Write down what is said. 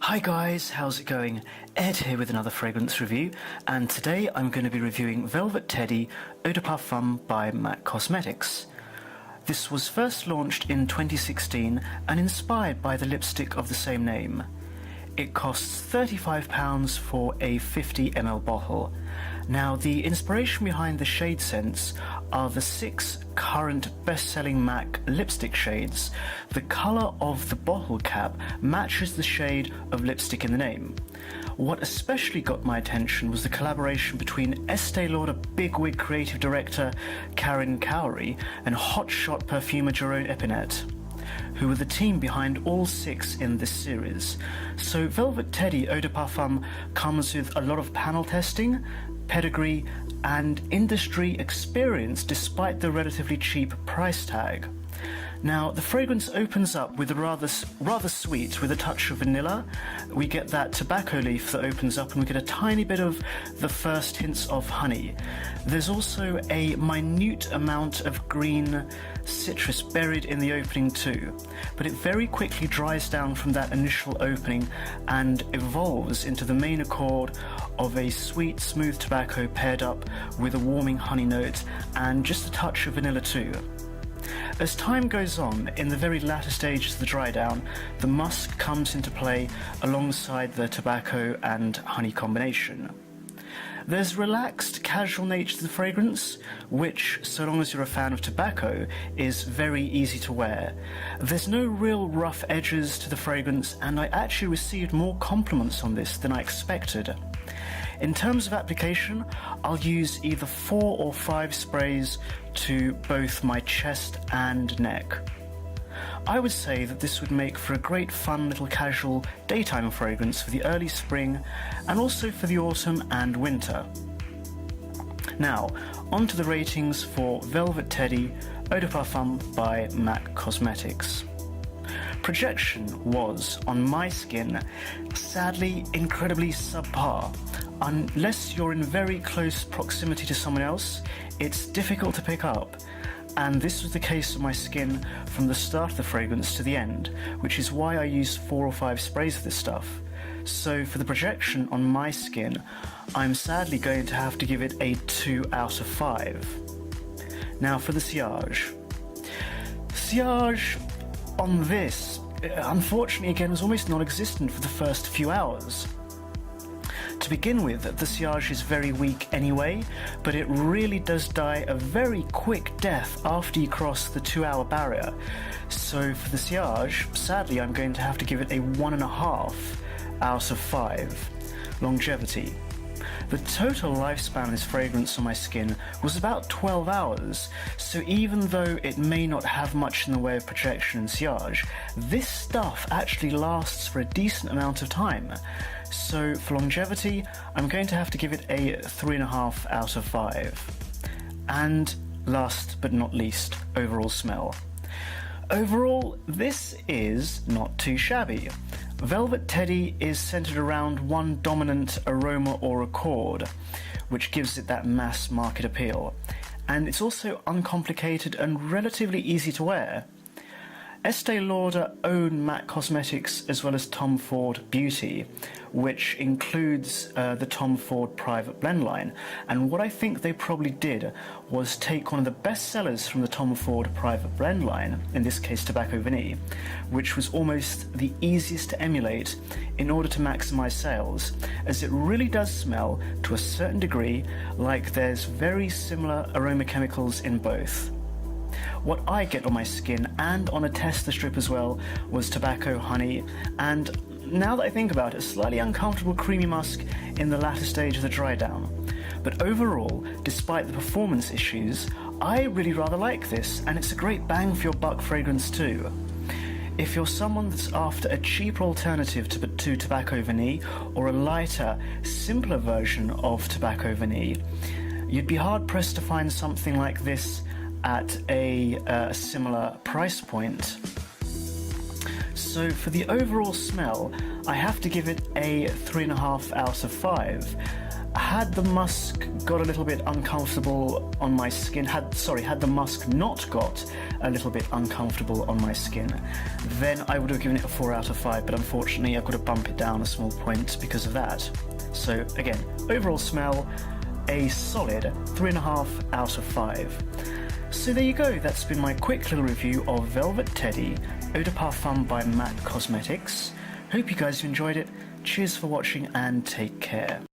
Hi guys, how's it going? Ed here with another fragrance review, and today I'm going to be reviewing Velvet Teddy Eau de Parfum by MAC Cosmetics. This was first launched in 2016 and inspired by the lipstick of the same name. It costs £35 for a 50ml bottle. Now, the inspiration behind the shade scents are the 6 current best-selling MAC lipstick shades. The colour of the bottle cap matches the shade of lipstick in the name. What especially got my attention was the collaboration between Estee Lauder bigwig creative director Karen Cowrie and hotshot perfumer Jerome Epinette, who were the team behind all 6 in this series. So Velvet Teddy Eau de Parfum comes with a lot of panel testing, pedigree, and industry experience despite the relatively cheap price tag. Now, the fragrance opens up with a rather sweet with a touch of vanilla. We get that tobacco leaf that opens up and we get a tiny bit of the first hints of honey. There's also a minute amount of green citrus buried in the opening too, but it very quickly dries down from that initial opening and evolves into the main accord of a sweet, smooth tobacco paired up with a warming honey note and just a touch of vanilla too. As time goes on, in the very latter stages of the dry down, the musk comes into play alongside the tobacco and honey combination. There's relaxed, casual nature to the fragrance, which, so long as you're a fan of tobacco, is very easy to wear. There's no real rough edges to the fragrance, and I actually received more compliments on this than I expected. In terms of application, I'll use either 4 or 5 sprays to both my chest and neck. I would say that this would make for a great fun little casual daytime fragrance for the early spring and also for the autumn and winter. Now, on to the ratings for Velvet Teddy Eau de Parfum by MAC Cosmetics. Projection was, on my skin, sadly incredibly subpar. Unless you're in very close proximity to someone else, it's difficult to pick up. And this was the case of my skin from the start of the fragrance to the end, which is why I used 4 or 5 sprays of this stuff. So for the projection on my skin, I'm sadly going to have to give it a 2 out of 5. Now for the sillage. Sillage on this, unfortunately again, was almost non-existent for the first few hours. To begin with, the sillage is very weak anyway, but it really does die a very quick death after you cross the 2-hour barrier. So for the sillage, sadly I'm going to have to give it a 1.5 out of 5. Longevity. The total lifespan of this fragrance on my skin was about 12 hours, so even though it may not have much in the way of projection and sillage, this stuff actually lasts for a decent amount of time. So for longevity, I'm going to have to give it a 3.5 out of 5. And last but not least, overall smell. Overall, this is not too shabby. Velvet Teddy is centered around one dominant aroma or accord, which gives it that mass market appeal. And it's also uncomplicated and relatively easy to wear. Estee Lauder own MAC Cosmetics as well as Tom Ford Beauty, which includes the Tom Ford private blend line. And what I think they probably did was take one of the best sellers from the Tom Ford private blend line, in this case Tobacco Vanille, which was almost the easiest to emulate in order to maximize sales, as it really does smell to a certain degree like there's very similar aroma chemicals in both. What I get on my skin, and on a tester strip as well, was tobacco, honey, and now that I think about it, slightly uncomfortable creamy musk in the latter stage of the dry down. But overall, despite the performance issues, I really rather like this, and it's a great bang for your buck fragrance too. If you're someone that's after a cheaper alternative to Tobacco Vanille, or a lighter, simpler version of Tobacco Vanille, you'd be hard-pressed to find something like this at a similar price point. So for the overall smell, I have to give it a 3.5 out of 5. Had the musk got a little bit uncomfortable on my skin, had the musk not got a little bit uncomfortable on my skin, then I would have given it a 4 out of 5, but unfortunately I've got to bump it down a small point because of that. So again, overall smell, a solid 3.5 out of 5. So there you go, that's been my quick little review of Velvet Teddy Eau de Parfum by MAC Cosmetics. Hope you guys have enjoyed it. Cheers for watching and take care.